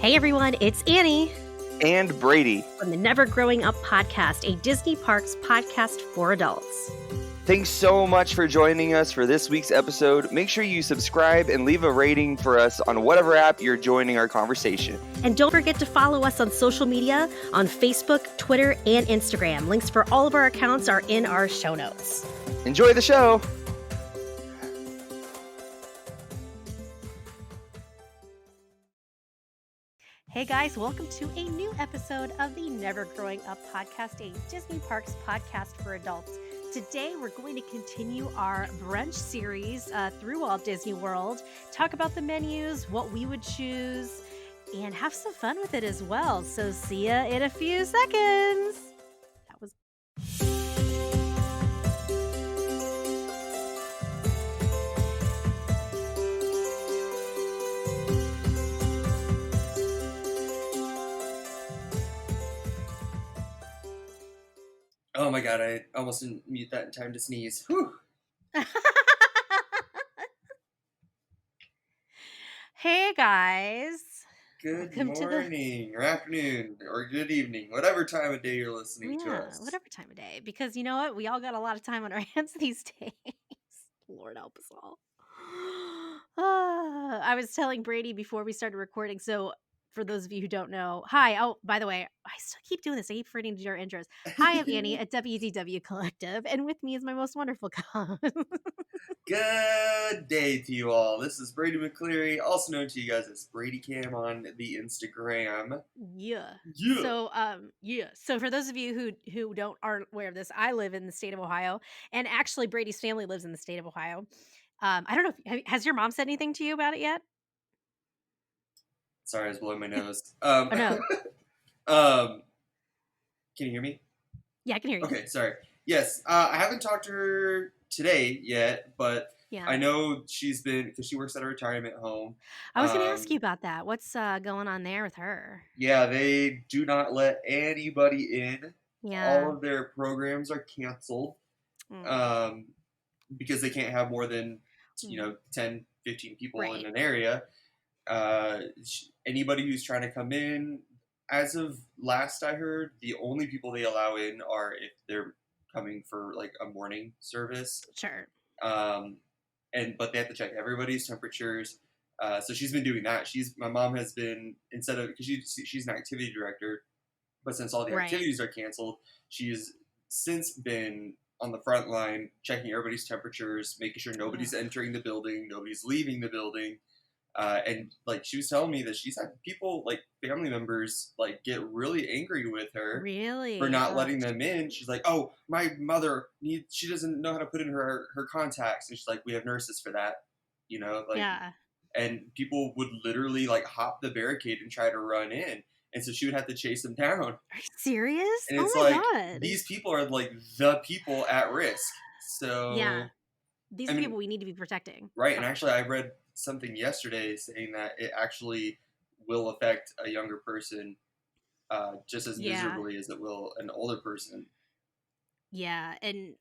Hey everyone, it's Annie and Brady. from the Never Growing Up podcast, a Disney Parks podcast for adults. Thanks so much for joining us for this week's episode. Make sure you subscribe and leave a rating for us on whatever app you're joining our conversation. And don't forget to follow us on social media on Facebook, Twitter, and Instagram. Links for all of our accounts are in our show notes. Enjoy the show. Hey guys, welcome to a new episode of the Never Growing Up podcast, a Disney Parks podcast for adults. Today, we're going to continue our brunch series through Walt Disney World, talk about the menus, what we would choose, and have some fun with it as well. So see ya in a few seconds. That was... Oh my god, I almost didn't mute that in time to sneeze. Whew. Hey guys. Good Welcome morning, or afternoon, or good evening, whatever time of day you're listening to us. Whatever time of day. Because you know what? We all got a lot of time on our hands these days. Lord help us all. I was telling Brady before we started recording. So for those of you who don't know, hi. Oh, by the way, I still keep doing this. I keep forgetting to do our intros. Hi, I'm Annie at WDW Collective, and with me is my most wonderful co-host. Good day to you all. This is Brady McCleary, also known to you guys as Brady Cam on the Instagram. Yeah. Yeah. So for those of you who aren't aware of this, I live in the state of Ohio, and actually Brady's family lives in the state of Ohio. I don't know if has your mom said anything to you about it yet? Sorry, I was blowing my nose. Oh, no. Can you hear me? Yeah, I can hear you. Okay, sorry. Yes, I haven't talked to her today yet, but Yeah. I know she's been, because she works at a retirement home. I was going to ask you about that. What's going on there with her? Yeah, they do not let anybody in. Yeah. All of their programs are canceled because they can't have more than 10, 15 people in an area. Anybody who's trying to come in, as of last I heard, the only people they allow in are if they're coming for like a morning service. Sure. But they have to check everybody's temperatures. So she's been doing that. My mom has been, instead of, because she's an activity director, but since all the activities are canceled, she's since been on the front line checking everybody's temperatures, making sure nobody's entering the building, nobody's leaving the building. And like she was telling me that she's had people, like family members, like get really angry with her for not letting them in. She's like, "Oh, my mother she doesn't know how to put in her contacts," and she's like, "We have nurses for that," And people would literally like hop the barricade and try to run in, and so she would have to chase them down. Are you serious? And it's God. These people are like the people at risk. So yeah, these people we need to be protecting. Right, and actually I read something yesterday saying that it actually will affect a younger person just as miserably as it will an older person. Yeah, and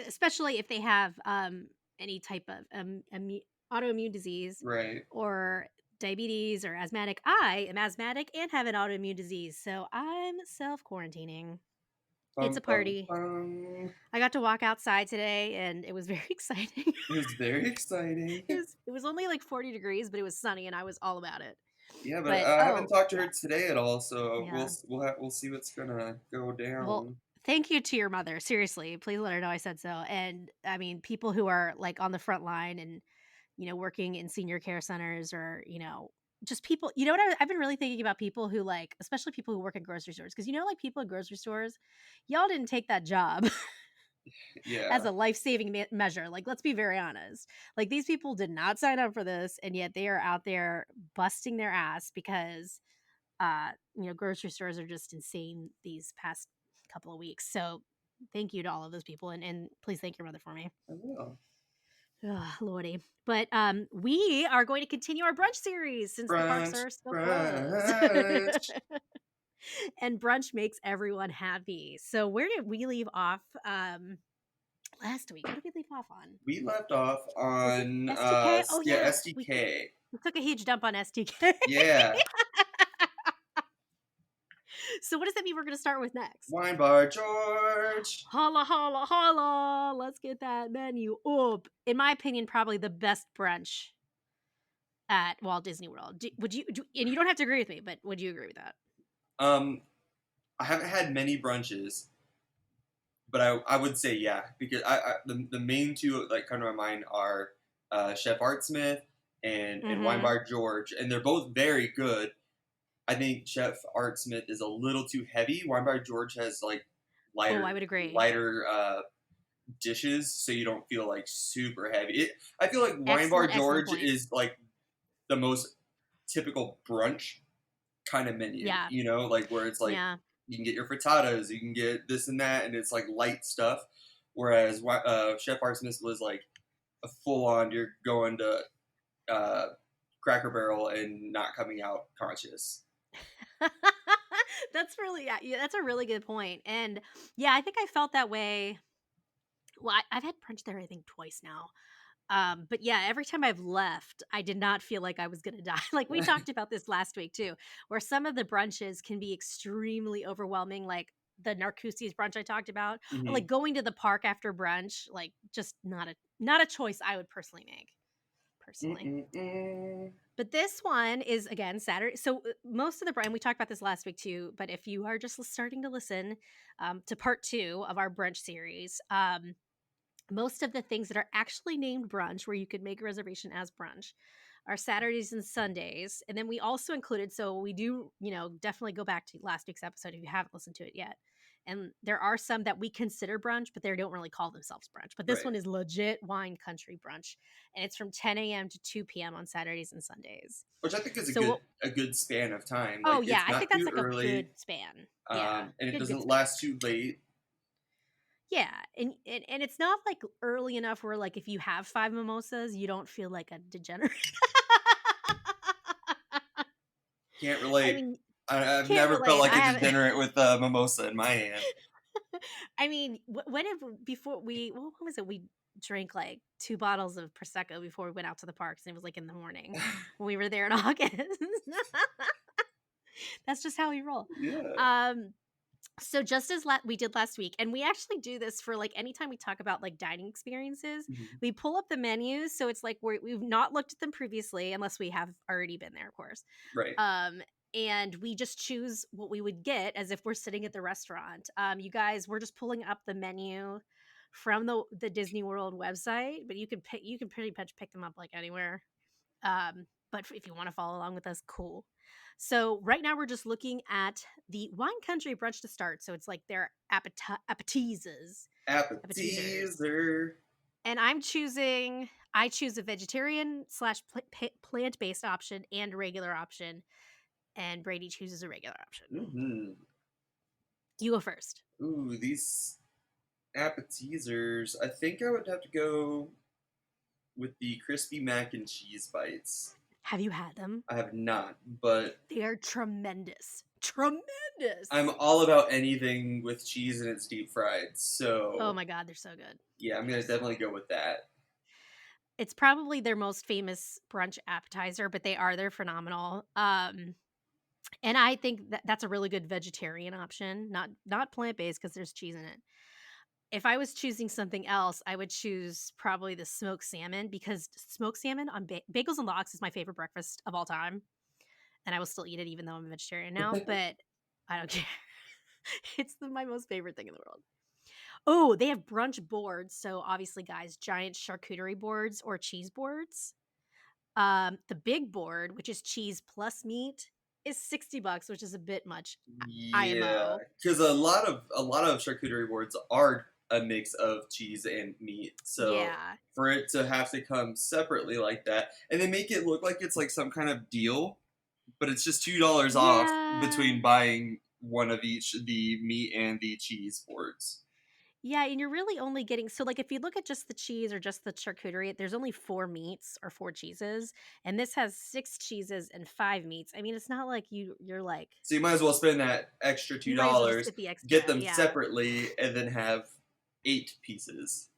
especially if they have any type of autoimmune disease, right, or diabetes or asthmatic. I am asthmatic and have an autoimmune disease, so I'm self-quarantining. It's a party. I got to walk outside today, and it was very exciting. It was very exciting. It was only like 40 degrees, but it was sunny, and I was all about it. Yeah, but I haven't talked to her today at all, so we'll see what's gonna go down. Well, thank you to your mother. Seriously, please let her know I said so. And I mean, people who are like on the front line and working in senior care centers, or just people, what I've been really thinking about, people who like, especially people who work at grocery stores, because like people at grocery stores, y'all didn't take that job as a life-saving measure. Like, let's be very honest. Like, these people did not sign up for this, and yet they are out there busting their ass because grocery stores are just insane these past couple of weeks. So thank you to all of those people, and please thank your mother for me. I will. Oh, Lordy. But we are going to continue our brunch series since the parks are still closed. And brunch makes everyone happy. So where did we leave off? Last week, what did we leave off on? We left off Was it on STK? Oh yeah, yeah, SDK. we took a huge dump on STK. Yeah. So what does that mean we're gonna start with next? Wine Bar George. Holla, holla, holla! Let's get that menu up. In my opinion, probably the best brunch at Walt Disney World. Would you? And you don't have to agree with me, but would you agree with that? I haven't had many brunches, but I would say yeah, because the main two like come to my mind are Chef Art Smith and Wine Mm-hmm. Bar George, and they're both very good. I think Chef Art Smith is a little too heavy. Wine Bar George has like Oh, lighter I would agree. lighter dishes, so you don't feel like super heavy. I feel like Wine Bar Excellent, excellent George point. is like the most typical brunch kind of menu, Yeah, you know, like where it's like yeah. you can get your frittatas, you can get this and that, and it's like light stuff. Whereas Chef Art Smith was like a full on, you're going to uh, Cracker Barrel and not coming out conscious. That's really yeah, that's a really good point. And yeah, I think I felt that way. Well, I've had brunch there I think twice now. But yeah, every time I've left, I did not feel like I was gonna die. Like we talked about this last week too, where some of the brunches can be extremely overwhelming, like the Narcoossee's brunch I talked about, or Mm-hmm. like going to the park after brunch, like just not a choice I would personally make. Personally. Mm-mm-mm. But this one is again Saturday. So most of the brand we talked about this last week too. But if you are just starting to listen to part 2 of our brunch series, most of the things that are actually named brunch, where you could make a reservation as brunch, are Saturdays and Sundays. And then we also included, so we do, definitely go back to last week's episode if you haven't listened to it yet. And there are some that we consider brunch, but they don't really call themselves brunch. But this Right. one is legit wine country brunch. And it's from 10 a.m. to 2 p.m. on Saturdays and Sundays. Which I think is So, a good span of time. oh, Like yeah, it's I think not that's too like a early, good span. Yeah, and it good doesn't span. last too late. Yeah, and it's not like early enough where like if you have 5 mimosas, you don't feel like a degenerate. Can't I relate. mean, I've can't never felt relate. like I a haven't. degenerate with a mimosa in my hand. I mean, when have before we what was it? We drank like 2 bottles of prosecco before we went out to the parks, and it was like in the morning when we were there in August. That's just how we roll. Yeah. Um, So just as we did last week, and we actually do this for like anytime we talk about like dining experiences, Mhm. we pull up the menus. So it's like we've not looked at them previously, unless we have already been there, of course. Right. Um, and we just choose what we would get as if we're sitting at the restaurant. You guys, we're just pulling up the menu from the Disney World website, but you can pretty much pick them up like anywhere. But if you want to follow along with us, cool. So right now we're just looking at the wine country brunch to start. So it's like their appetizers, Appetizer. and I choose a vegetarian slash plant based option and a regular option, and Brady chooses a regular option. Mm-hmm. You go first. Ooh, these appetizers. I think I would have to go with the crispy mac and cheese bites. Have you had them? I have not, but They are tremendous. Tremendous. I'm all about anything with cheese and it's deep fried. Oh So my god, they're so good. yeah, I'm They're gonna so definitely good. go with that. It's probably their most famous brunch appetizer, but they're phenomenal. And I think that's a really good vegetarian option, not plant-based because there's cheese in it. If I was choosing something else, I would choose probably the smoked salmon, because smoked salmon on bagels and lox is my favorite breakfast of all time, and I will still eat it even though I'm a vegetarian now, but I don't care. It's my most favorite thing in the world. Oh, they have brunch boards, so obviously, guys, giant charcuterie boards or cheese boards. The big board, which is cheese plus meat, is $60, which is a bit much. Yeah, IMO. because a lot of charcuterie boards are a mix of cheese and meat. So Yeah. for it to have to come separately like that, and they make it look like it's like some kind of deal, but it's just $2 off Yeah. between buying one of each, the meat and the cheese boards. Yeah, and you're really only getting, so like if you look at just the cheese or just the charcuterie, there's only 4 meats or 4 cheeses, and this has 6 cheeses and 5 meats. I mean, it's not like you're like, So you might as well spend that extra two you might as well just dollars, get the get extra. them Yeah. separately, and then have 8 pieces.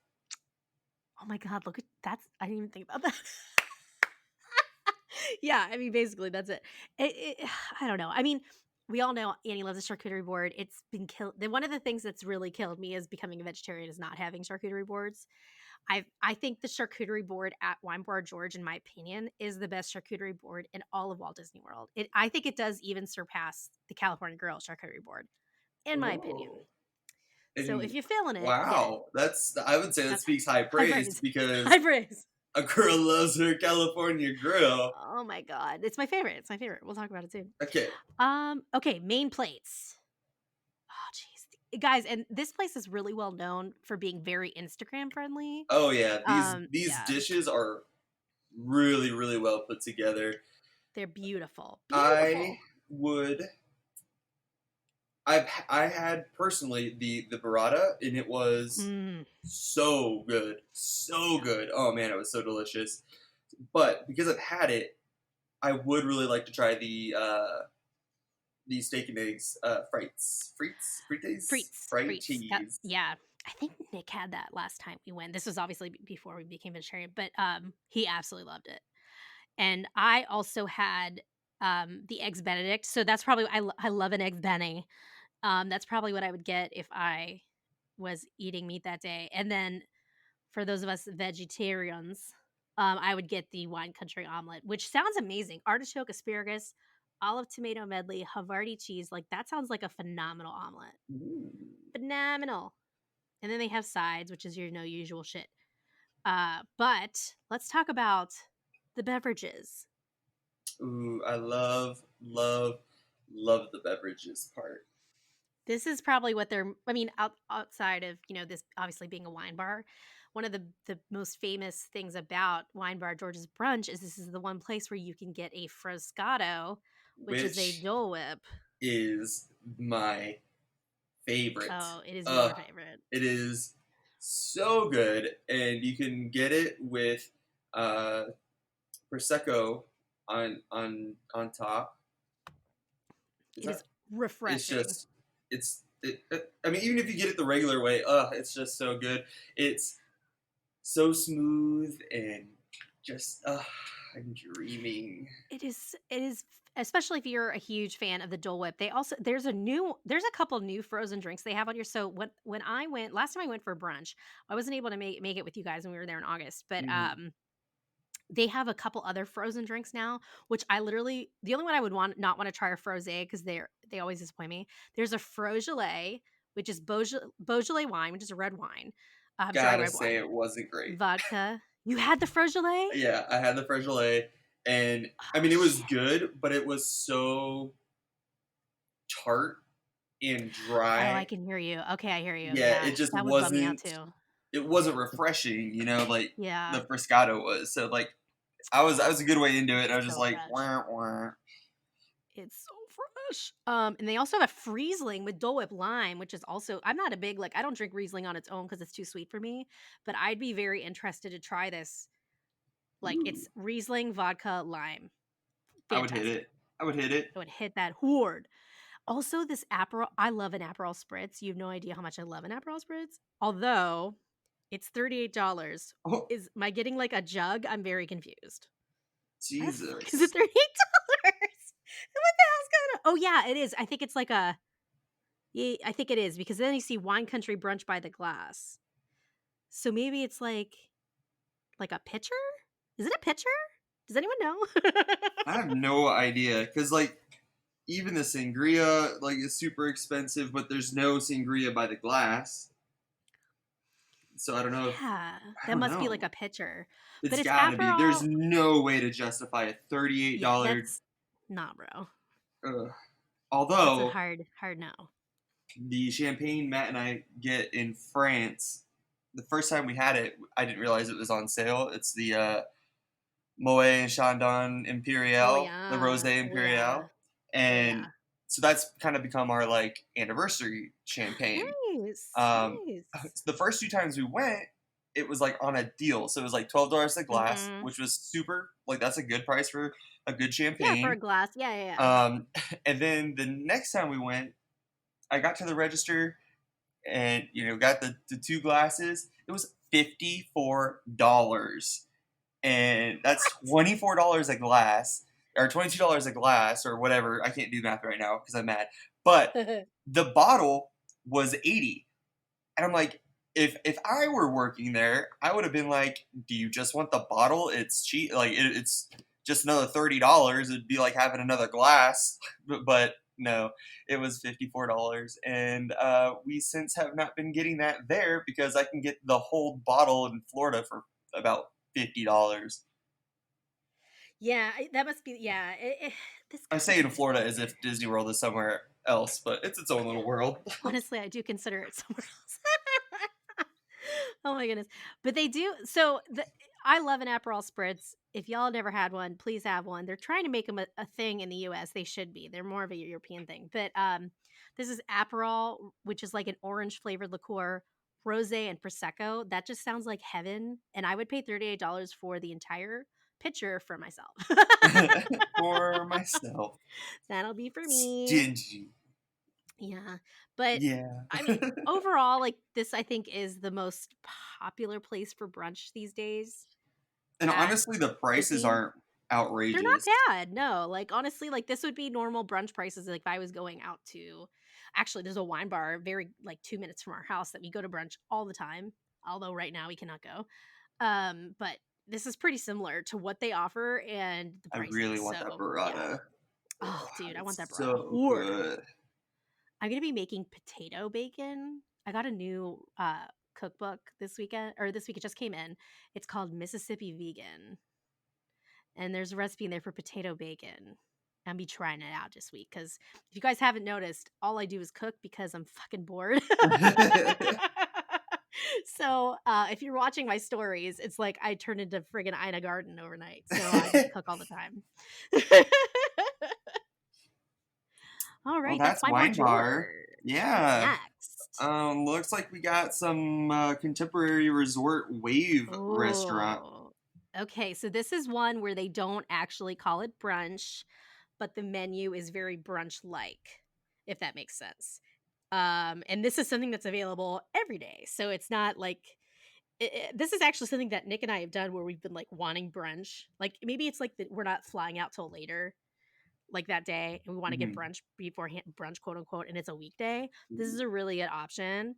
Oh my god, look at I didn't even think about that. Yeah, I mean, basically, that's it. I don't know. I mean, we all know Annie loves a charcuterie board. It's been killed. One of the things that's really killed me is becoming a vegetarian is not having charcuterie boards. I think the charcuterie board at Wine Bar George, in my opinion, is the best charcuterie board in all of Walt Disney World. I think it does even surpass the California Grill charcuterie board, in my opinion. Oh. So if And you're feeling it, get it. wow, I would say that That's speaks high high praise praise. because High praise. a girl loves her California grill. Oh my god, it's my favorite. It's my favorite. We'll talk about it soon. Okay. Okay, main plates. Oh, jeez, guys, and this place is really well known for being very Instagram friendly. Oh yeah, these Yeah, dishes are really really well put together. they're beautiful, I beautiful. would. I had personally the burrata and it was Mm, so good, so yeah. good. Oh man, it was so delicious. But because I've had it, I would really like to try the steak and eggs Frites. That frites. yeah. I think Nick had that last time we went. This was obviously before we became vegetarian, but he absolutely loved it. And I also had the eggs Benedict. So that's probably I love an eggs Benny. That's probably what I would get if I was eating meat that day. And then for those of us vegetarians, I would get the wine country omelet, which sounds amazing. Artichoke, asparagus, olive tomato medley, Havarti cheese. Like that sounds like a phenomenal omelet. Phenomenal. And then they have sides, which is your usual shit. But let's talk about the beverages. Ooh, I love the beverages part. This is probably what they're. I mean, outside of this obviously being a wine bar, one of the most famous things about Wine Bar George's Brunch is this is the one place where you can get a Froscato, which is a Which Dole Whip. is my favorite. Oh, it is Uh, your favorite. it is so good, and you can get it with uh, prosecco on top. Is It is that? It's refreshing. just I mean, even if you get it the regular way, it's just so good. It's so smooth and just I'm dreaming. It is especially if you're a huge fan of the Dole Whip. They also there's a couple new frozen drinks they have on here. So when I went last time I went for brunch, I wasn't able to make it with you guys when we were there in August, but Hmm. they have a couple other frozen drinks now, which I literally the only one I would not want to try are frosé because they always disappoint me. There's a Frogelet, which is Beaujolais wine, which is a red wine, dry Gotta red say, wine, it wasn't great. vodka. You had the Frogelet? Yeah, I had the Frangelier, and I Oh mean, it was shit. good, but it was so tart and Oh, I dry. can hear you. Okay, I hear you. Yeah, Yeah, it just that would bum me out wasn't. too. It wasn't refreshing, like Yeah, the Friscato was. So like, I was a good way into it. And I it's was just so like, fresh. wah, wah. It's so fresh. And they also have a Friesling with Dole Whip lime, which is also I'm not a big I don't drink Riesling on its own because it's too sweet for me, but I'd be very interested to try this. Like Ooh, it's Riesling, vodka, lime. I would hit Fantastic. it. I would hit it. I would hit that horde. Also, this Aperol, I love an Aperol spritz. You have no idea how much I love an Aperol spritz. Although it's $38. Oh, Is my getting like a jug? I'm very confused. Why the fuck is it Jesus. $38? What the hell's going on? Oh yeah, it is. I think it's like a yeah, I think it is because then you see Wine Country Brunch by the glass. So maybe it's like a pitcher? Is it a pitcher? Does anyone know? I have no idea because like even the sangria like is super expensive, but there's no sangria by the glass. So I don't know if Yeah, I that don't must be like know. a pitcher. But It's it's gotta be. There's Aperol. no way to justify a $38. Yeah, that's not bro. Ugh. That's a Although hard no. the champagne Matt and I get in France, the first time we had it, I didn't realize it was on sale. It's the Moet Chandon Oh Imperial, the yeah. Rosé Oh yeah. Imperial, Oh and yeah. so that's kind of become our like anniversary champagne. Nice. Um, Nice. the first few times we went, it was like on a deal, so it was like $12 a glass, Mhm. which was super. Like that's a good price for a good Yeah, for a champagne. glass. Yeah, yeah, yeah. Um, and then the next time we went, I got to the register and got the two glasses. It was $54. And that's What? $24 a glass, or $22 a glass, or whatever. I can't do math right now because I'm mad. But the bottle was 80. And I'm like, if I were working there, I would have been like, do you just want the bottle? It's cheap. Like, it's just another $30. It'd be like having another glass. But no, it was $54. And we since have not been getting that there because I can get the whole bottle in Florida for about $50. Yeah, that must be. Yeah, this I say in country is Florida as weird. if Disney World is somewhere else, but it's its own little world. Honestly, I do consider it somewhere else. Oh my goodness. But they do so I love an Aperol spritz. If y'all never had one, please have one. They're trying to make them a thing in the US. They should be. They're more of a European thing. But this is Aperol, which is like an orange flavored liqueur, rosé and prosecco. That just sounds like heaven, and I would pay $38 for the entire pitcher for myself. For myself. That'll be for me. Stingy. Yeah. But Yeah. I mean, overall, like this I think is the most popular place for brunch these days And at honestly, the prices Disney. aren't They're not outrageous. bad. No. Like honestly, like this would be normal brunch prices like if I was going out to actually there's a wine bar very like 2 minutes from our house that we go to brunch all the time. Although right now we cannot go. But this is pretty similar to what they offer and the I really prices. want that So, yeah. burrata. Oh, Oh, dude, I want it's that burrata so hard. good. I'm gonna be making potato bacon. I got a new cookbook this weekend, or this week it just came in. It's called Mississippi Vegan, and there's a recipe in there for potato bacon. I'll be trying it out this week because if you guys haven't noticed, all I do is cook because I'm fucking bored. So if you're watching my stories, it's like I turn into friggin' Ina Garten overnight. So I just cook all the time. All Well, right, that's that's my wine March bar. order. What's Yeah. next? Looks like we got some contemporary resort wave restaurant. Oh, okay. So this is one where they don't actually call it brunch, but the menu is very brunch like, if that makes sense. And this is something that's available every day. So it's not like this is actually something that Nick and I have done where we've been like wanting brunch. Like maybe it's like that we're not flying out till later, like that day, and we want to get Mhm. brunch beforehand, brunch quote unquote, and it's a weekday. This is a really good option.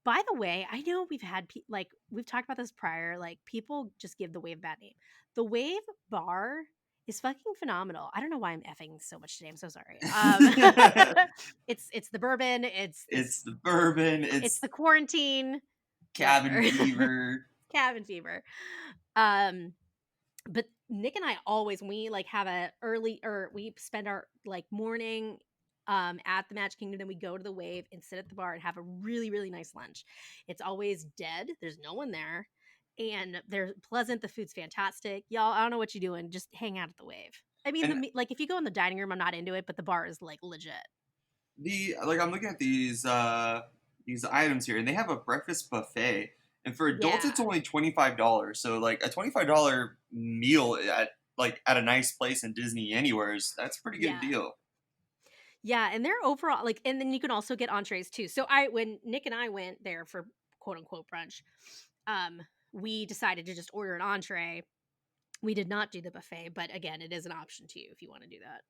By the way, I know we've had like we've talked about this prior. Like people just give the Wave a bad name. The Wave bar is fucking phenomenal. I don't know why I'm effing so much today. I'm so sorry. It's the bourbon. It's the bourbon. It's It's the quarantine. cabin Whatever. fever. Cabin fever. Um, but Nick and I always when we like have a early or we spend our like morning at the Magic Kingdom, then we go to the Wave and sit at the bar and have a really really nice lunch. It's always dead. There's no one there. And they're pleasant. The food's fantastic. Y'all, I don't know what you're doing. Just hang out at the Wave. I mean, And like if you go in the dining room, I'm not into it, but the bar is like legit. I'm looking at these items here, and they have a breakfast buffet. And for adults, it's Yeah. only $25. So like a $25 meal at a nice place in Disney anywheres, that's a pretty good Yeah. deal. Yeah, and they're overall like and then you can also get entrees too. So I when Nick and I went there for quote unquote brunch, um, we decided to just order an entree. We did not do the buffet, but again, it is an option to you if you want to do that.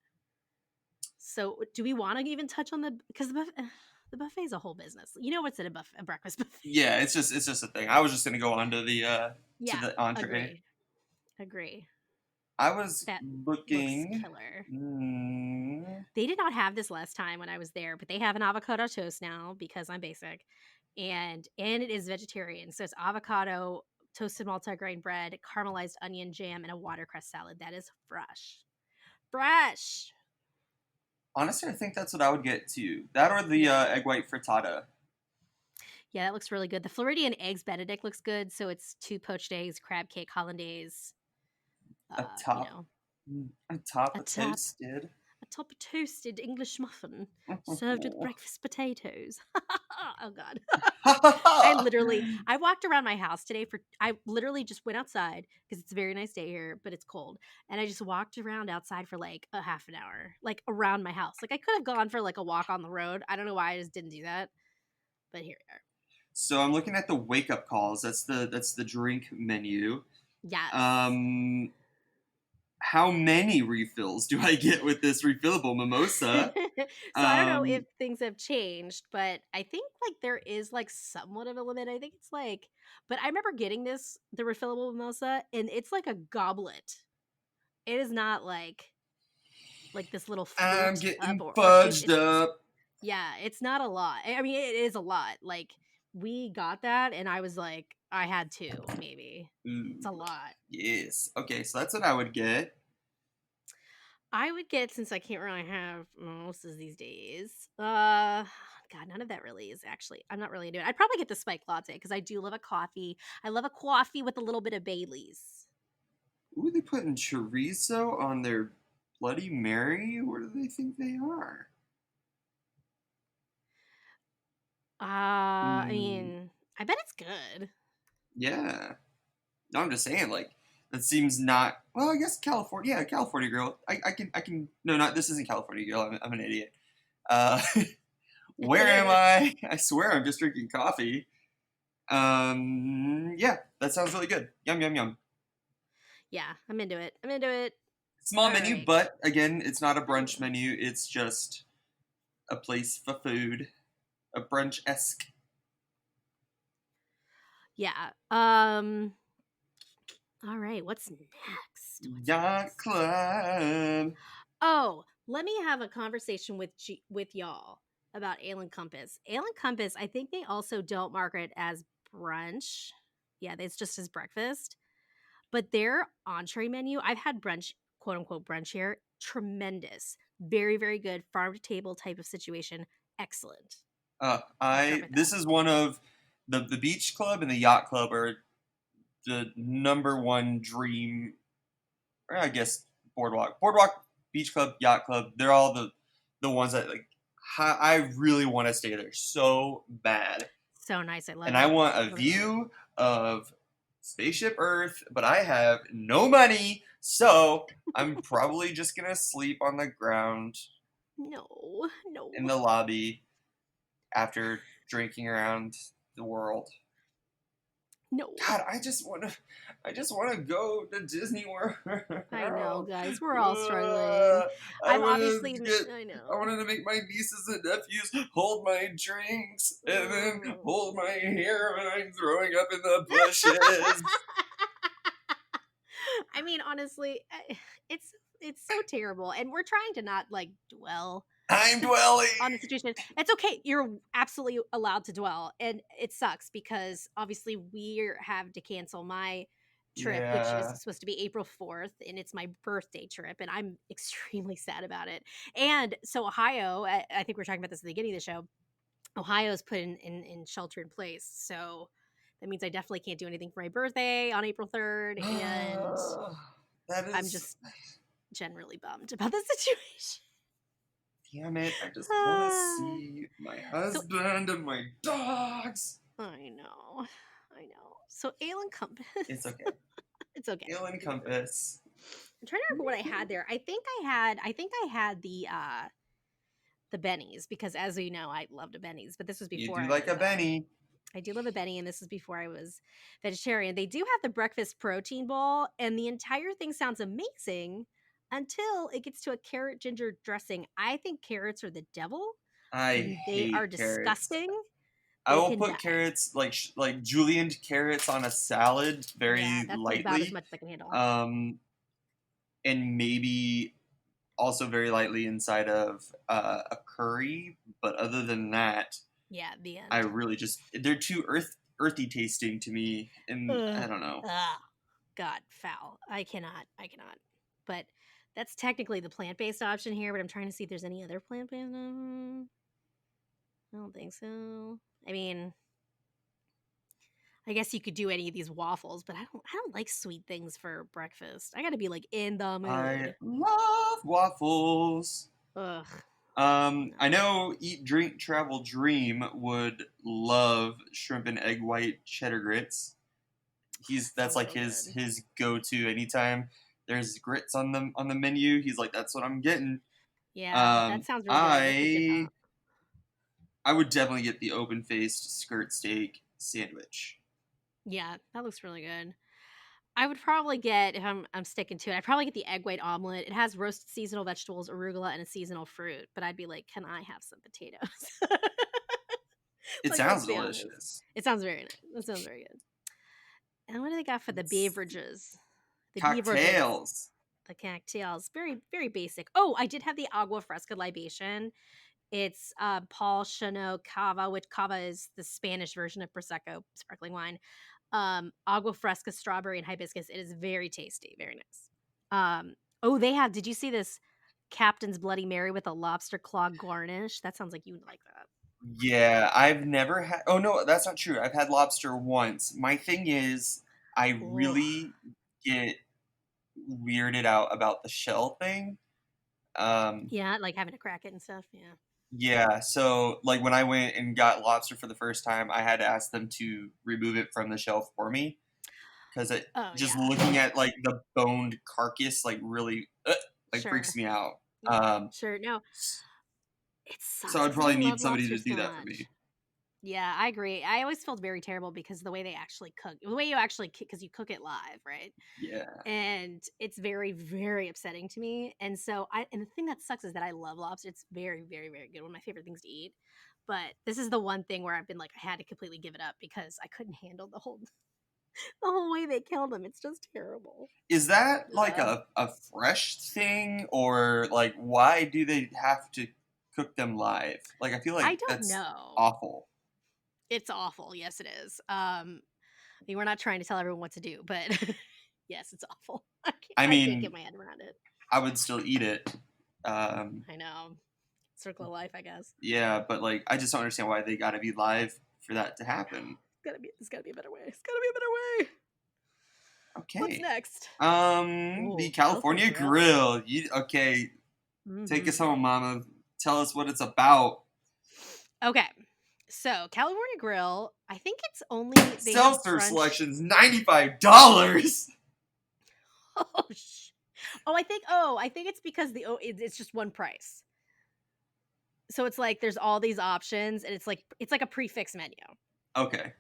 So do we want to even touch on because the buffet is a whole business. You know what's in a breakfast buffet? Yeah, it's just a thing. I was just gonna go on to Yeah, the entree. agree. Agree. I was That looks looking. killer. Mm, They did not have this last time when I was there, but they have an avocado toast now because I'm basic. And it is vegetarian. So it's avocado, toasted multigrain bread, caramelized onion jam, and a watercress salad. That is fresh. Fresh. honestly, I think that's what I would get too. That or the Yeah. egg white frittata. Yeah, that looks really good. The Floridian eggs Benedict looks good. So it's 2 poached eggs, crab cake, hollandaise, you Atop know, atop a a top toasted. a top toasted English muffin served with breakfast potatoes. Oh god. I walked around my house today I literally just went outside because it's a very nice day here, but it's cold. And I just walked around outside for like a half an hour, like around my house. Like I could have gone for like a walk on the road. I don't know why I just didn't do that, but here we are. So I'm looking at the wake up calls. That's the drink menu. Yes. Um, how many refills do I get with this refillable mimosa? So I don't know if Um, things have changed, but I think like there is like somewhat of a limit. I think it's like, but I remember getting the refillable mimosa, and it's like a goblet. It is not like this little I'm flute of getting or juice. fudged It's up. yeah, it's not a lot. I mean, it is a lot. Like we got that, and I was like, I had two maybe. It's Ooh, a lot. yes. Okay, so that's what I would get. I would get since I can't really have mimosas these days. God, none of that really is actually. I'm not really into it. I'd probably get the spiked latte because I do love a coffee. I love a coffee with a little bit of Bailey's. Ooh, they putting chorizo on their Bloody Mary? What do they think they are? I Mm, mean, I bet it's good. yeah. No, I'm just saying, like, that seems not. Well, I guess California. Yeah, California girl. I can. No, not. This isn't California girl. I'm an idiot. Uh, where am I? I swear I'm just drinking coffee. Yeah, that sounds really good. Yum, yum, yum. Yeah, I'm into it. I'm into it. Small All menu, right. but again, it's not a brunch Oh. menu. It's just a place for food. A brunch esque. Yeah. All right. What's next? What's Yacht next? club. Oh, let me have a conversation with y'all about Ale and Compass. Ale and Compass, I think they also don't market as brunch. Yeah, it's just as breakfast. But their entree menu, I've had brunch, quote unquote brunch here, tremendous. Very, very good farm to table type of situation. Excellent. I'll start I with that. this is one of the beach club and the yacht club are the number one dream. Or I guess boardwalk, beach club, yacht club. They're all the ones that like. I really want to stay there so bad, So nice. I love and I it. want a Love it, love it. view of spaceship Earth, but I have no money, so I'm probably just gonna sleep on the ground No, in no, the lobby after drinking around the world. no. God, I just want to go to Disney World. I know, guys. We're all struggling. Uh, I I'm wanted obviously, to get, I I know. wanted to make my nieces and nephews hold my drinks and then hold my Oh. hair when I'm throwing up in the bushes. I mean, honestly, it's so terrible, and we're trying to not like dwell I'm dwelling. on the situation. It's okay. You're absolutely allowed to dwell, and it sucks because obviously we have to cancel my trip, which is Yeah. supposed to be April 4th, and it's my birthday trip, and I'm extremely sad about it. And so Ohio, I think we are talking about this at the beginning of the show. Ohio's put in shelter in place, so that means I definitely can't do anything for my birthday on April 3rd, and That I'm is. just generally bummed about the situation. Damn it! I just want to Ah, see my so husband and my dogs. I know. So Ale Compass, It's okay. it's okay. Alien It's okay. Compass. I'm trying to remember what I had there. I think I had the bennies because as we know, I loved a bennies, but this was You before do I like a was Benny. I do love a Benny, and this is before I was vegetarian. They do have the breakfast protein bowl, and the entire thing sounds amazing until it gets to a carrot ginger dressing. I think carrots are the devil, I and they are hate carrots. disgusting. I They will can put die. carrots like julienned carrots on a salad Yeah, very that's about as lightly, much as I can handle. um, and maybe also very lightly inside of a curry. But other than that, Yeah, the I end. really just they're too earthy tasting to me, and Ugh. I don't know. Ugh. God, foul. I cannot. I cannot. But that's technically the plant-based option here, but I'm trying to see if there's any other plant-based. I don't think so. I mean, I guess you could do any of these waffles, but I don't like sweet things for breakfast. I got to be like in the I mood. love waffles. Ugh. I No. know Eat, Drink, Travel, Dream would love shrimp and egg white cheddar grits. That's Sounds like so good. his go to anytime there's grits on the menu. He's like, that's what I'm getting. Yeah, that Um, sounds really good. I could get I that. I would definitely get the open faced skirt steak. sandwich. Yeah, that looks really good. I would probably get, if I'm sticking to it, I'd probably get the egg white omelet. It has roasted seasonal vegetables, arugula, and a seasonal fruit. But I'd be like, can I have some potatoes? It Like, let's sounds be honest. delicious. It sounds very nice. That sounds very good. And what do they got for the It's beverages? The beverages, cocktails. the cocktails, very very basic. Oh, I did have the agua fresca libation. It's Paul Chano Cava, which Cava is the Spanish version of Prosecco sparkling wine. Agua fresca, strawberry, and hibiscus. It is very tasty, very nice. Oh, they have. Did you see this Captain's Bloody Mary with a lobster claw garnish? That sounds like you would like that. Yeah, I've never had. Oh no, that's not true. I've had lobster once. My thing is, I Oh, really get weirded out about the shell thing. Um, yeah, like having to crack it and stuff. Yeah. yeah, so like when I went and got lobster for the first time, I had to ask them to remove it from the shell for me because it Oh just yeah. looking at like the boned carcass like really like freaks Sure. me out. Yeah. Sure. No, it So sucks I'd because probably I need love somebody lobster to do so that for much. me. Yeah, I agree. I always felt very terrible because the way they actually cook, the way you actually because you cook it live, right? Yeah. And it's very, very upsetting to me. And so and the thing that sucks is that I love lobster. It's very, very, very good. One of my favorite things to eat. But this is the one thing where I've been like, I had to completely give it up because I couldn't handle the whole the whole way they killed them. It's just terrible. Is that like Ugh. a fresh thing or like why do they have to cook them live? Like I feel I like don't that's know. awful. It's awful. Yes, it is. I mean, we're not trying to tell everyone what to do, but yes, it's awful. I I can't get mean, my head around it. I would still eat it. I know. Circle of life, I guess. Yeah, but like I just don't understand why they got to be live for that to I know. happen. There's gotta be a better way. It's gotta be a better way. What's Okay. next? The Oh, California California Grill. Grill. You okay? Take us Hmm. home, Mama. Tell us what it's about. Okay. So, California Grill, I think it's only, they have Self-serve brunch. selections, $95. Oh, I think it's because it's just one price. So it's like there's all these options and it's like a prefix menu. Okay.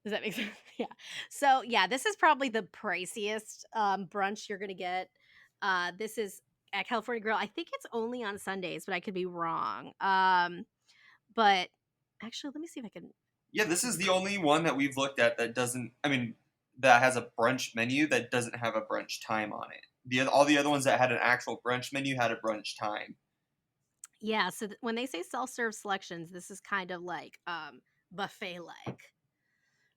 Does that make sense? Yeah. So yeah, this is probably the priciest brunch you're gonna get. This is at California Grill. I think it's only on Sundays, but I could be wrong. But actually, let me see if I can Yeah, this is the remember. only one that we've looked at that doesn't. I mean, that has a brunch menu that doesn't have a brunch time on it. All the other ones that had an actual brunch menu had a brunch time. Yeah. So when they say self serve selections, this is kind of like buffet like,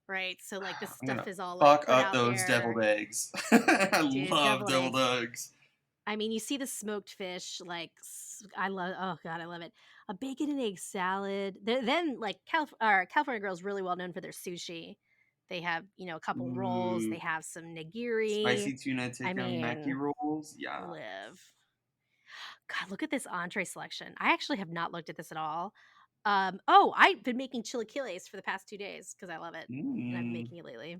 right? So like the I'm stuff gonna is all like fuck put up out those deviled there. eggs. I Dude, love deviled deviled eggs. eggs. I mean, you see the smoked fish, like I love. Oh God, I love it. A bacon and egg salad. Then, like California Grill is really well known for their sushi. They have a couple rolls. They Ooh, have some nigiri. spicy tuna I tikka maki mean, rolls. Yeah. live. God, look at this entree selection. I actually have not looked at this at all. Oh, I've been making chilaquiles for the past 2 days because I love it, and I've been Mm. making it lately.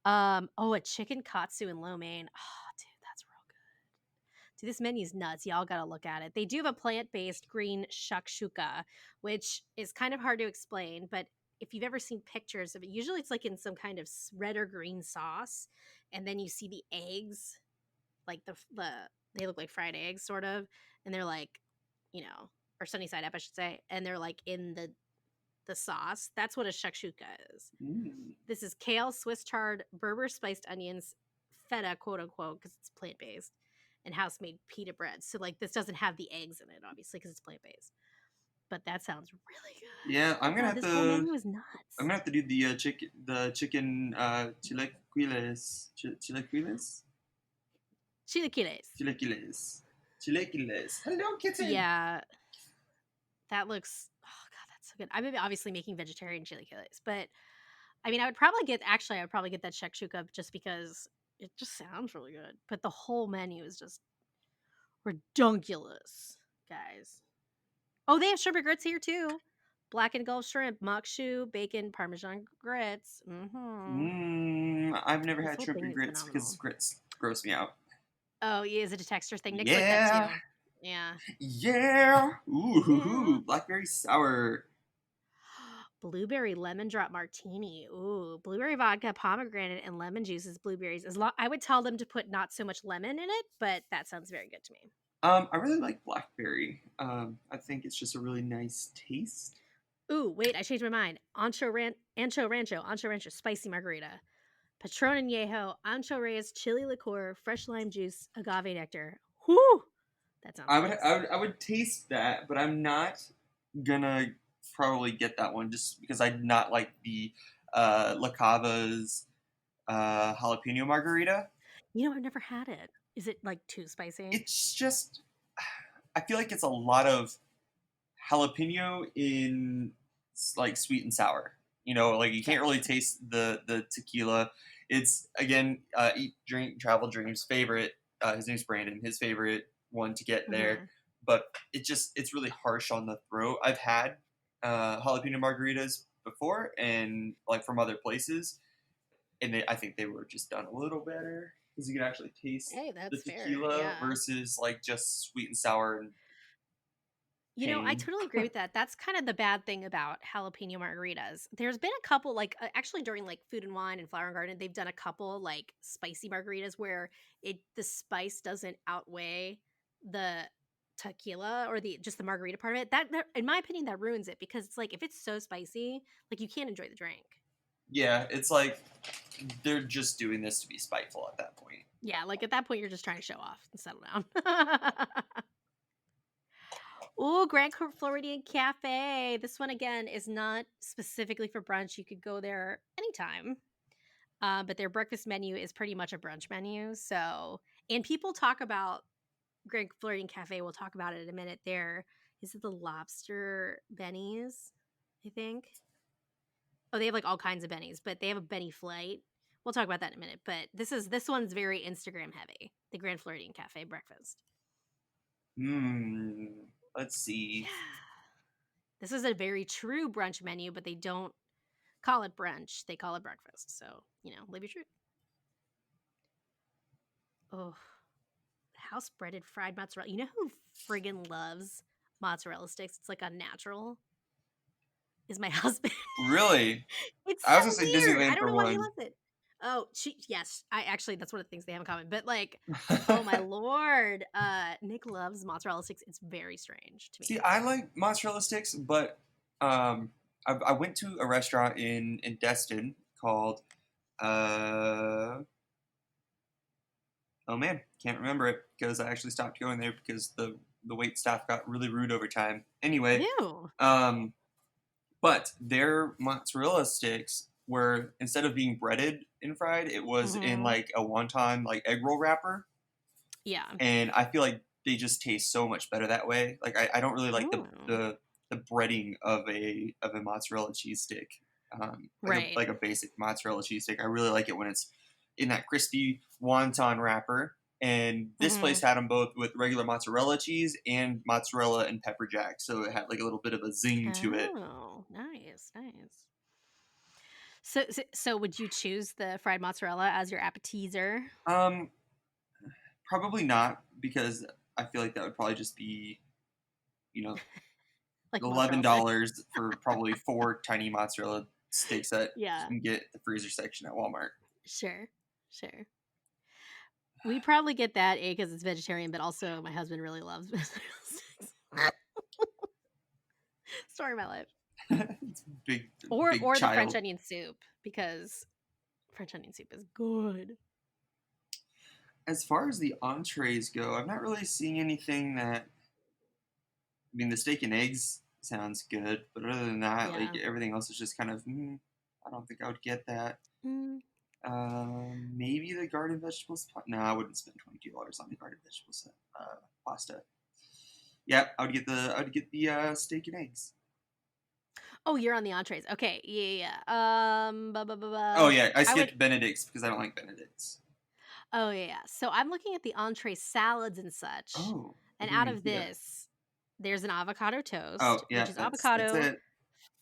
Oh, a chicken katsu and lo mein. Oh, dude, that's real good. Dude, this menu's nuts. Y'all gotta look at it. They do have a plant-based green shakshuka, which is kind of hard to explain, but if you've ever seen pictures of it, usually it's like in some kind of red or green sauce, and then you see the eggs, like the they look like fried eggs, sort of, and they're like, or sunny side up, I should say, and they're like in the sauce. That's what a shakshuka is. Mm. This is kale, Swiss chard, Berber spiced onions, feta, quote unquote, because it's plant based, and house made pita bread. So like this doesn't have the eggs in it, obviously, because it's plant based. But that sounds really Yeah, good. God, this whole menu is I'm nuts. gonna have to do the chicken chilaquiles Chilaquiles. chilaquiles chilaquiles. Hello, kitten. Yeah, that looks. Oh God, that's so good. I'm obviously making vegetarian chilaquiles, but I mean, I would probably get that shakshuka just because it just sounds really good. But the whole menu is just redunculous, guys. Oh, they have shrimp and grits here too. Black and Gulf shrimp, mokshu, bacon, parmesan grits. Mm-hmm. I've never This had whole shrimp thing and is grits because phenomenal. grits gross me out. Oh, yeah, is it a texture thing? Nick's like that Yeah, too. Yeah. yeah. Ooh, hoo, Yeah. hoo. Blackberry sour. Blueberry lemon drop martini. Ooh, blueberry vodka, pomegranate, and lemon juice is blueberries. I would tell them to put not so much lemon in it, but that sounds very good to me. I really like blackberry. I think it's just a really nice taste. Ooh, wait, I changed my mind. Ancho Rancho, spicy margarita. Patron Añejo, Ancho Reyes, chili liqueur, fresh lime juice, agave nectar. Whew! That sounds nice. I would taste that, but I'm not gonna probably get that one just because I not like the La Cava's jalapeno margarita. I've never had it. Is it like too spicy? It's just I feel like it's a lot of jalapeno in like sweet and sour. Like you can't Fair. really taste the tequila. It's again, eat, drink, travel, dreams favorite. His name's Brandon. His favorite one to get there, Mm-hmm. but it's really harsh on the throat. I've had jalapeno margaritas before, and like from other places, and I think they were just done a little better because you can actually taste Hey, the that's fair. tequila Yeah. versus like just sweet and sour and I pain. totally agree with that. That's kind of the bad thing about jalapeno margaritas. There's been a couple, like actually during like Food and Wine and Flower and Garden, they've done a couple like spicy margaritas where the spice doesn't outweigh the tequila or the margarita part of it. That in my opinion, that ruins it because it's like if it's so spicy, like you can't enjoy the drink. Yeah, it's like they're just doing this to be spiteful at that point. Yeah, like at that point, you're just trying to show off and settle down. Oh, Floridian Cafe. This one again is not specifically for brunch. You could go there anytime. But their breakfast menu is pretty much a brunch menu. So, and people talk about Grand Floridian Cafe. We'll talk about it in a minute. There is it the lobster bennies, I think. Oh, they have like all kinds of bennies, but they have a Benny flight. We'll talk about that in a minute. But this one's very Instagram heavy. The Grand Floridian Cafe breakfast. Hmm. Let's see. Yeah. This is a very true brunch menu, but they don't call it brunch. They call it breakfast. So, live your truth. Oh, house breaded fried mozzarella. You know who friggin' loves mozzarella sticks? It's like unnatural. Is my husband. Really? It's I so was gonna say weird. I Disneyland don't for know why he one. loves it. Oh, yes. I actually, that's one of the things they have in common. But like, oh my lord, Nick loves mozzarella sticks. It's very strange to See, me. I like mozzarella sticks, but um, I went to a restaurant in Destin called uh, oh man, can't remember it because I actually stopped going there because the wait staff got really rude over time. Anyway, Ew. um, but their mozzarella sticks were instead of being breaded and fried, it was in Mm-hmm. like a wonton like egg roll wrapper, Yeah. and I feel like they just taste so much better that way. Like I don't really like Oh. the breading of a mozzarella cheese stick, Right. like a basic mozzarella cheese stick. I really like it when it's in that crispy wonton wrapper. And this Mm-hmm. place had them both with regular mozzarella cheese and mozzarella and pepper jack, so it had like a little bit of a zing to it. Oh, nice, nice. So would you choose the fried mozzarella as your appetizer? Um, Probably not because I feel like that would probably just be you know Like eleven mozzarella sticks? dollars for probably four tiny mozzarella sticks that you Yeah, can get at the freezer section at Walmart. sure, sure. We probably get that A because it's vegetarian, but also my husband really loves mozzarella sticks. Story of my life. It's big Or the French child. onion soup because French onion soup is good. As far as the entrees go, I'm not really seeing anything that. I mean, the steak and eggs sounds good, but other than that, like Yeah. everything else is just kind of. I don't think I would get that. Mm, Maybe the garden vegetables. No, I wouldn't spend $22 on the garden vegetables pasta. Yeah, I would get the steak and eggs. Oh, you're on the entrees. Okay. Yeah, yeah, yeah. Oh yeah, I I would. skipped Benedict's because I don't like Benedict's. Oh, yeah, yeah. So I'm looking at the entree salads and such. Oh, I And didn't out even of see that. this, there's an avocado Oh toast, which yeah, is that's avocado, it.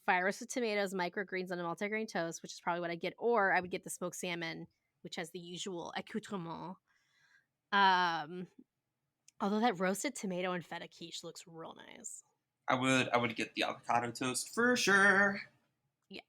fire roasted tomatoes, microgreens on a multigrain toast, which is probably what I get. Or I would get the smoked salmon, which has the usual accoutrement. Um, Although that roasted tomato and feta quiche looks real nice. I would get the avocado toast for sure. Yeah.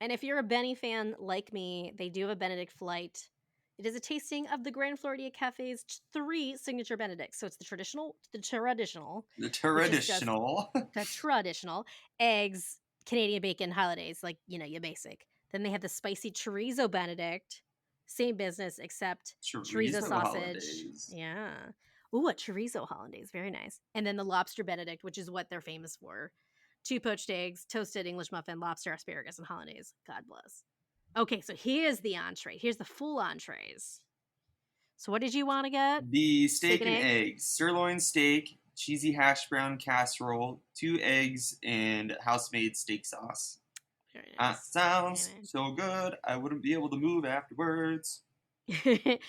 And if you're a Benny fan like me, they do have a Benedict flight. It is a tasting of the Grand Floridia Cafe's 3 signature Benedicts. So it's the traditional, The which is just traditional. the traditional eggs, Canadian bacon, holidays, like, your basic. Then they have the spicy chorizo Benedict, same business except chorizo Chorizo sausage. holidays. Yeah. Ooh, a chorizo hollandaise, very nice. And then the lobster Benedict, which is what they're famous for. 2 poached eggs, toasted English muffin, lobster, asparagus, and hollandaise. God bless. Okay, so here's the entree. Here's the full entrees. So what did you want to get? The Steak steak and and eggs? eggs. Sirloin steak, cheesy hash brown casserole, 2 eggs, and house-made steak sauce. Very That nice. sounds Very so good. I wouldn't be able to move afterwards. nice.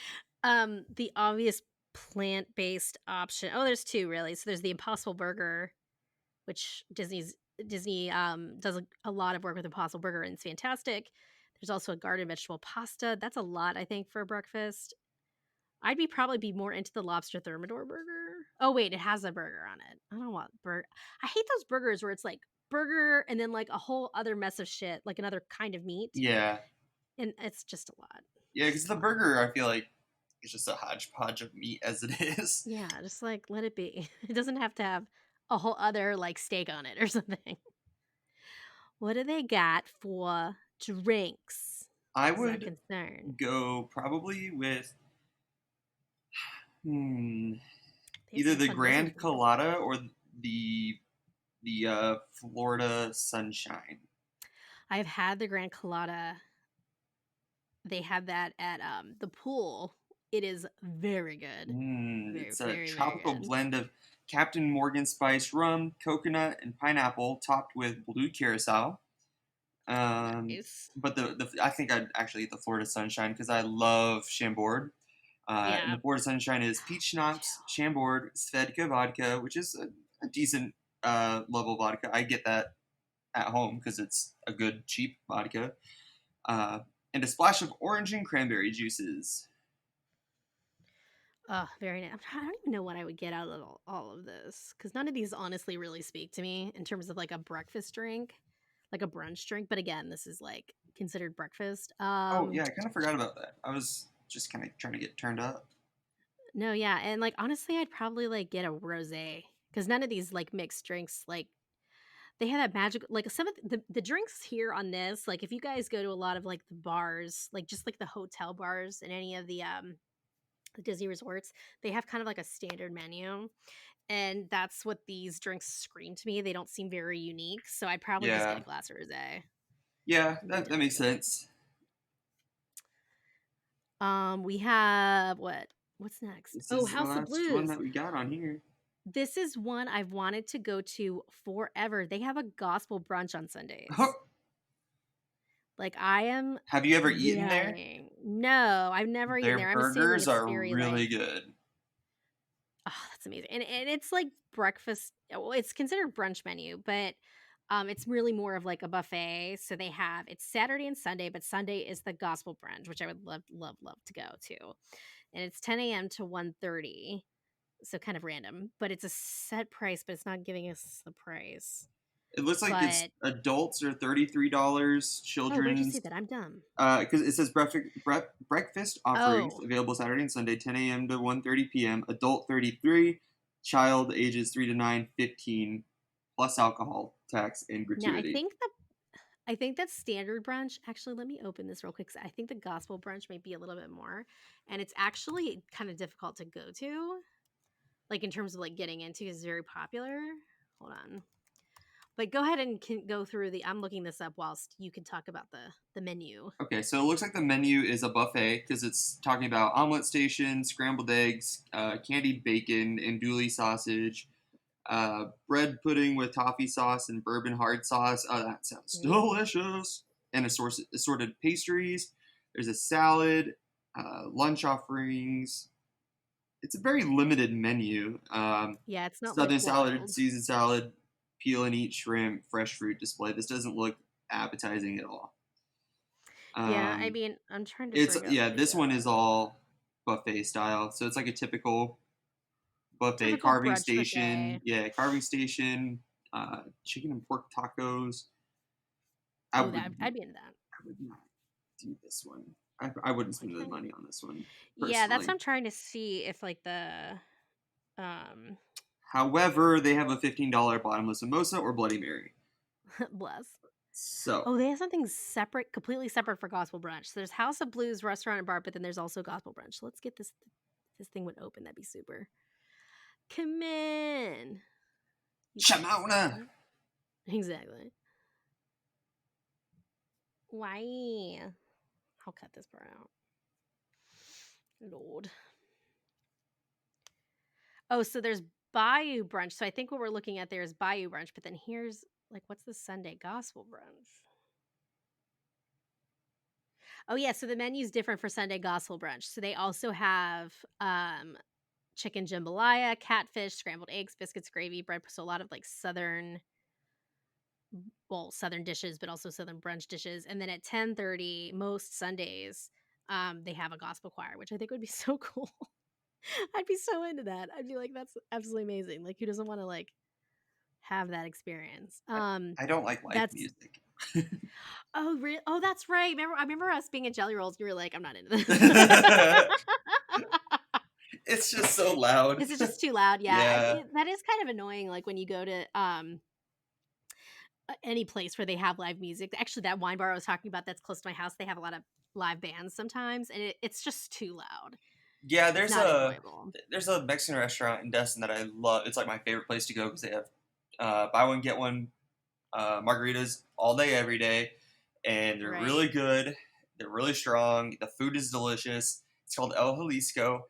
The obvious plant-based option. Oh, there's 2 really. So there's the Impossible Burger, which Disney does a lot of work with Impossible Burger, and it's fantastic. There's also a garden vegetable pasta. That's a lot, I think, for breakfast. Probably be more into the lobster thermidor burger. Oh wait, it has a burger on it. I don't want burger. I hate those burgers where it's like burger and then like a whole other mess of shit, like another kind of meat, Yeah. and it's just a lot. Yeah, It's because just a the lot. burger, I feel like, is just a hodgepodge of meat as it is. Yeah, just like let it be. It doesn't have to have a whole other like steak on it or something. What do they got for drinks? I This is our would concern. go probably with hmm, They have either some the fun desert Grand drinks. Colada or the Florida Sunshine. I've had the Grand Colada. They have that at the pool. It is very good. Very, It's a very, very tropical good. blend of Captain Morgan spice rum, coconut, and pineapple, topped with blue curacao. Nice. But the I think I'd actually eat the Florida Sunshine because I love Chambord. And Yeah, the Florida Sunshine is peach me schnapps, too. Chambord, Svedka vodka, which is a decent level vodka. I get that at home because it's a good cheap vodka. Uh, and a splash of orange and cranberry juices. Oh, very nice. I don't even know what I would get out of all of this because none of these honestly really speak to me in terms of like a breakfast drink, like a brunch drink. But again, this is like considered breakfast. Oh yeah, I kind of forgot about that. I was just kind of trying to get turned up. No, yeah, and like honestly, I'd probably like get a rosé because none of these like mixed drinks like they have that magic like some of the drinks here on this like if you guys go to a lot of like the bars like just like the hotel bars and any of the Disney resorts, they have kind of like a standard menu. And that's what these drinks scream to me. They don't seem very unique. So I'd probably just get a Yeah, glass of rosé yeah, and be that done makes with it. sense. We have what's next? This Oh, is the House of last one Blues. that we got on here. This is one I've wanted to go to forever. They have a gospel brunch on Sundays. Oh, Like I am have you ever eaten there? dying. No, I've never eaten Their there. I'm assuming burgers it's are very really like good. oh, that's amazing. And it's like breakfast. Well, it's considered brunch menu, but it's really more of like a buffet. So they have it's Saturday and Sunday, but Sunday is the gospel brunch, which I would love, love, love to go to. And it's 10 a.m. to 1:30. So kind of random, but it's a set price, but it's not giving us the price. It looks like it's But adults are $33, oh, where'd you see children's that? I'm dumb. because it says breakfast offerings Oh, available Saturday and Sunday, 10 a.m. to 1:30 p.m. Adult 33, child ages 3 to 9, 15, plus alcohol tax and now gratuity. I think that's standard brunch. Actually, let me open this real quick. 'Cause I think the gospel brunch may be a little bit more, and it's actually kind of difficult to go to, like in terms of like getting into. Is very popular. Hold on, but go ahead and go through the. I'm looking this up whilst you can talk about the menu. Okay, so it looks like the menu is a buffet because it's talking about omelet station, scrambled eggs, candied bacon, andouille sausage, bread pudding with toffee sauce and bourbon hard sauce. Oh, that sounds Ooh. delicious. And assorted pastries. There's a salad, lunch offerings. It's a very limited menu. Yeah, it's not like Southern salad, wild. Caesar salad, peel and eat shrimp, fresh fruit display. This doesn't look appetizing at all. Yeah, I Um, mean, I'm trying to it's bring up yeah, the this one is all buffet style. So it's like a typical buffet typical carving brunch station. buffet. Yeah, carving station, chicken and pork tacos. I Oh, would. I'd be into that. I would not do this one. I wouldn't spend the Okay. money on this one Yeah, that's what personally. I'm trying to see if like um However, they have a $15 bottomless mimosa or Bloody Mary. bless. So Oh, they have something separate, completely separate for gospel brunch. So there's House of Blues restaurant and bar, but then there's also gospel brunch. So let's get this thing would open. That'd be super. Come in. You Shamona. bastard. Exactly. Why? I'll cut this part out. Lord. Oh, so there's Bayou brunch. So I think what we're looking at there is Bayou brunch, but then here's like what's the Sunday gospel brunch? Oh yeah, so the menu's different for Sunday gospel brunch. So they also have chicken jambalaya, catfish, scrambled eggs, biscuits, gravy, bread. So a lot of like southern dishes, but also southern brunch dishes. And then at 10:30, most Sundays, they have a gospel choir, which I think would be so cool. I'd be so into that. I'd be like, that's absolutely amazing. Like, who doesn't want to like have that experience? I don't like live That's music. oh, that's right. I remember us being at Jelly Rolls. You were like, I'm not into this. It's just so loud. Is it just too loud? Yeah, Yeah. that is kind of annoying. Like when you go to any place where they have live music. Actually, that wine bar I was talking about that's close to my house, they have a lot of live bands sometimes, and it's just too loud. Yeah, It's not enjoyable. there's a Mexican restaurant in Destin that I love. It's like my favorite place to go because they have buy one get one margaritas all day every day, and they're Right. really good. They're really strong. The food is delicious. It's called El Jalisco,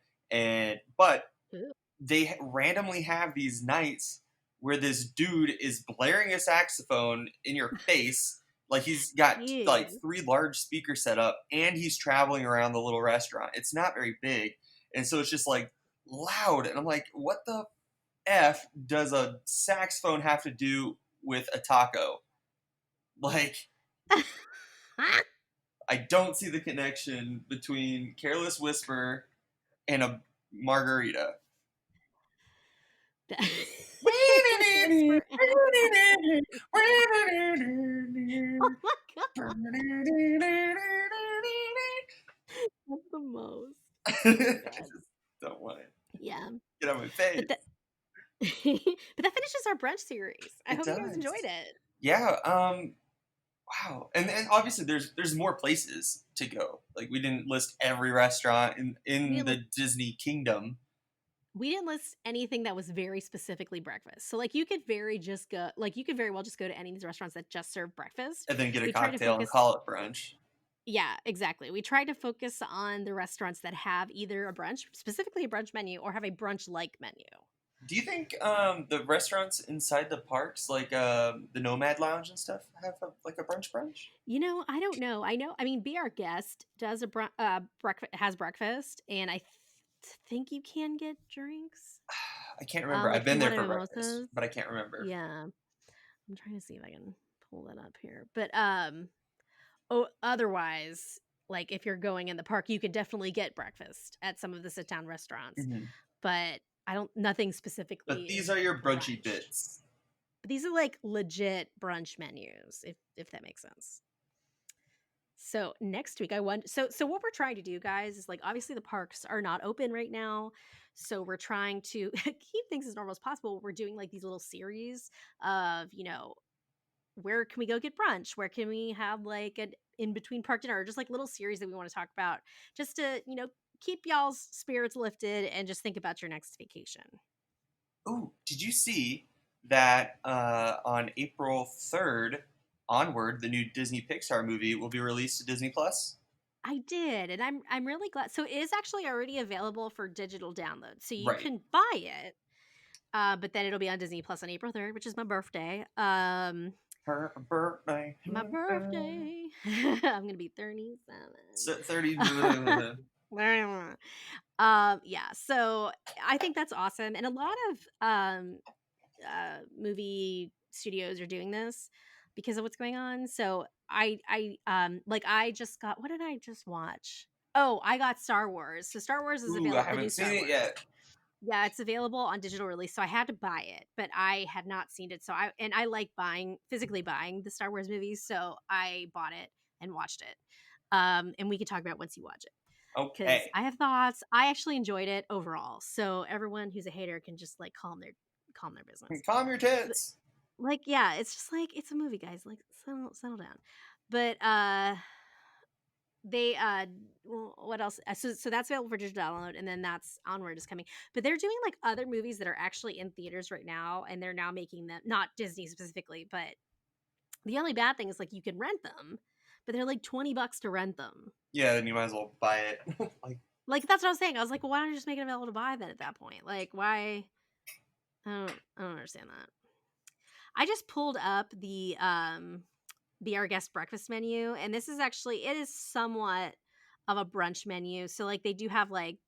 but Ooh. they randomly have these nights where this dude is blaring a saxophone in your face. Like he's got like Jeez. 3 large speakers set up and he's traveling around the little restaurant. It's not very big. And so it's just like loud. And I'm like, what the F does a saxophone have to do with a taco? Like, I don't see the connection between Careless Whisper and a margarita. Careless whisper and oh my god, that's the most. I Oh my god. just don't want it. Yeah, Get on my but face. that but that finishes our brunch series. I It hope you guys enjoyed does. it. Yeah. Wow. And obviously there's more places to go. Like we didn't list every restaurant We in didn't the Disney Kingdom. we didn't list anything that was very specifically breakfast. So like you could very well just go to any of these restaurants that just serve breakfast. And then get a We try to cocktail and focus call it brunch. Yeah, exactly. We try to focus on the restaurants that have either a brunch, specifically a brunch menu, or have a brunch like menu. Do you think the restaurants inside the parks, like the Nomad Lounge and stuff, have like a brunch? I don't know. I mean, Be Our Guest does breakfast has breakfast, and I think you can get drinks. I can't remember. Like I've if been you there want for breakfast, mimosas. but I can't remember. Yeah, I'm trying to see if I can pull that up here. But otherwise, like if you're going in the park, you could definitely get breakfast at some of the sit down restaurants. Hmm. But nothing But specifically these is are your brunchy brunch. bits. But these are like legit brunch menus, if that makes sense. So next week I want so what we're trying to do, guys, is like obviously the parks are not open right now. So we're trying to keep things as normal as possible. We're doing like these little series of, where can we go get brunch? Where can we have like an in between park dinner? Or just like little series that we want to talk about just to, keep y'all's spirits lifted and just think about your next vacation. Ooh, did you see that on April 3rd onward, the new Disney Pixar movie will be released to Disney Plus? I did, and I'm really glad. So it is actually already available for digital download. So you Right. can buy it. But then it'll be on Disney Plus on April 3rd, which is my birthday. Her birthday. My birthday. I'm gonna be 37. 30. Yeah, so I think that's awesome. And a lot of movie studios are doing this because of what's going on. So I just got what did I just watch? Oh, I got Star Wars. So Star Wars is Ooh, I available, the new haven't seen Star it Wars. yet. Yeah, it's available on digital release, so I had to buy it, but I had not seen it. So I like physically buying the Star Wars movies, so I bought it and watched it. And we could talk about it once you watch it because Okay. I have thoughts. I actually enjoyed it overall. So everyone who's a hater can just like calm their business. Calm your But, tits. like, yeah, it's just like it's a movie, guys. Like settle down. But they well, what else, so that's available for digital download, and then that's Onward is coming, but they're doing like other movies that are actually in theaters right now, and they're now making them, not Disney specifically, but the only bad thing is like you can rent them, but they're like $20 to rent them. Yeah, then you might as well buy it. Like that's what I was saying. I was like, well, why don't you just make it available to buy then at that point? Like why? I don't understand that. I just pulled up the Be Our Guest breakfast menu, and this is actually, it is somewhat of a brunch menu. So like they do have like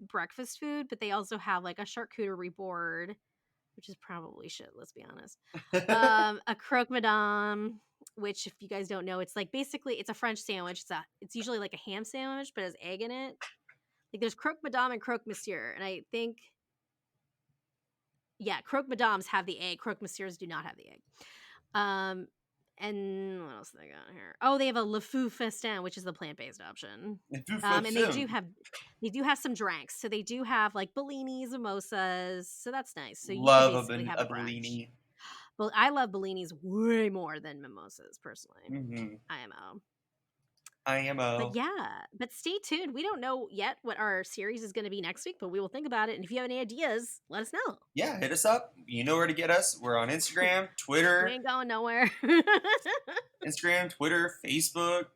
breakfast food, but they also have like a charcuterie board, which is probably shit, let's be honest. A croque madame, which if you guys don't know, it's like basically it's a French sandwich. It's usually like a ham sandwich, but has egg in it. Like there's croque madame and croque monsieur, and I think, yeah, croque madames have the egg, croque monsieurs do not have the egg. Um, and what else do they got here? Oh, they have a Le Fou Festin, which is the plant-based option. And they do have some drinks. So they do have like bellinis, mimosas. So that's nice. So you could Love basically have a a brunch. Bellini. Well, I love bellinis way more than mimosas personally. Mm-hmm. IMO. But IMO. yeah, but stay tuned. We don't know yet what our series is going to be next week, but we will think about it. And if you have any ideas, let us know. Yeah, hit us up. You know where to get us. We're on Instagram, Twitter. We ain't going nowhere. Instagram, Twitter, Facebook.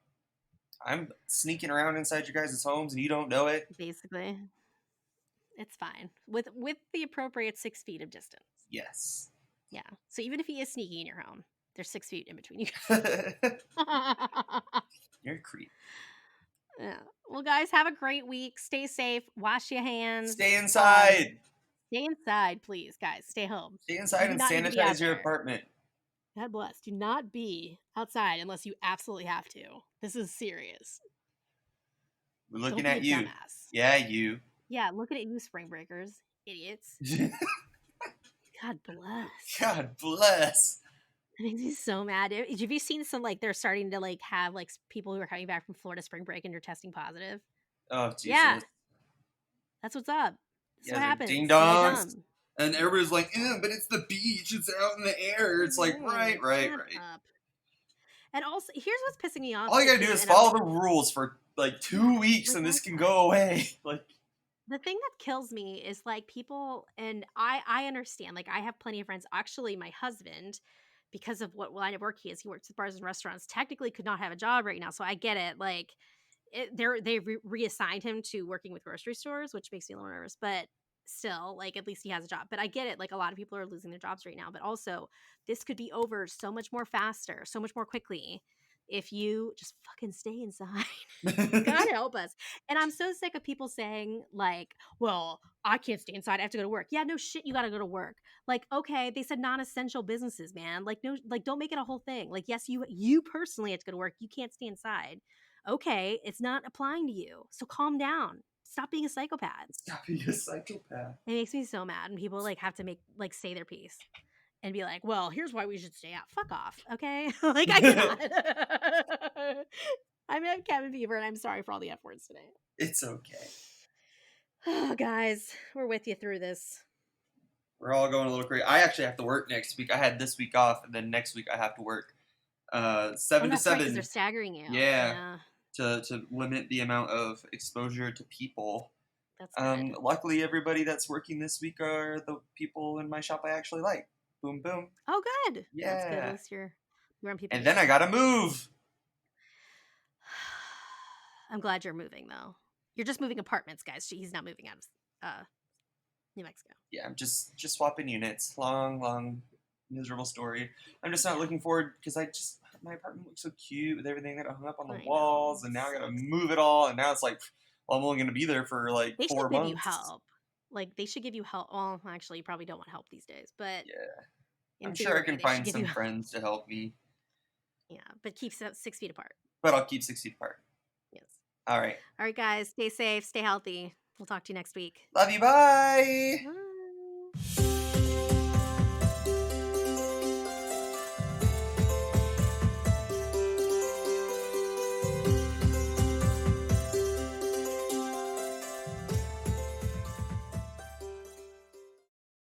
I'm sneaking around inside your guys' homes and you don't know it. Basically, it's fine with the appropriate 6 feet of distance. Yes. Yeah. So even if he is sneaking in your home, there's 6 feet in between you guys. You're a creep. Yeah. Well, guys, have a great week. Stay safe. Wash your hands. Stay inside. Stay inside, please, guys. Stay home. Stay inside do and not need to be out sanitize your there. apartment. God bless. Do not be outside unless you absolutely have to. This is serious. We're looking Don't at be a you. dumbass. Yeah, you. Yeah, looking at you, spring breakers. Idiots. God bless. God bless. It makes me so mad. Have you seen some, like, they're starting to, like, have, like, people who are coming back from Florida spring break and they're testing positive? Oh, Jesus. Yeah. That's what's up. That's what happens Ding when you're dongs. dumb. And everybody's like, but it's the beach. It's out in the air. It's like, right. Up. And also, here's what's pissing me off. All you gotta do is follow the rules for like 2 weeks and this can go away. Like, the thing that kills me is like people, and I understand, like I have plenty of friends. Actually, my husband, because of what line of work he is, he works at bars and restaurants, technically could not have a job right now. So I get it. Like they've reassigned him to working with grocery stores, which makes me a little nervous, but still, like, at least he has a job. But I get it. Like, a lot of people are losing their jobs right now, but also this could be over so much more faster, so much more quickly if you just fucking stay inside. God help us. And I'm so sick of people saying, like, well, I can't stay inside, I have to go to work. Yeah, no shit, you gotta go to work. Like, okay, they said non-essential businesses, man. Like, no, like, don't make it a whole thing. Like, yes, you personally have to go to work, you can't stay inside. Okay, it's not applying to you, so calm down. Stop being a psychopath. Stop being a psychopath. It makes me so mad when people like have to say their piece and be like, well, here's why we should stay out. Fuck off, okay? Like, I cannot. I'm at Cabin Fever, and I'm sorry for all the F words today. It's okay. Oh, guys, we're with you through this. We're all going a little crazy. I actually have to work next week. I had this week off, and then next week I have to work 7 to 7. Right, 'cause they're staggering you. Yeah. To limit the amount of exposure to people. That's good. Luckily, everybody that's working this week are the people in my shop I actually like. Boom, boom. Oh, good. Yeah. That's good. At least you're on people. And then I gotta move. I'm glad you're moving, though. You're just moving apartments, guys. He's not moving out of New Mexico. Yeah, I'm just swapping units. Long, miserable story. I'm just not looking forward because my apartment looks so cute with everything that I hung up on the walls, and now I gotta move it all, and now it's like, well, I'm only gonna be there for like 4 months. They should give you help. Like, they should give you help. Well, actually, you probably don't want help these days, but yeah, I'm sure I can find some friends to help me. Yeah, but keep 6 feet apart. But I'll keep 6 feet apart. Yes. All right. All right, guys. Stay safe. Stay healthy. We'll talk to you next week. Love you. Bye. Bye.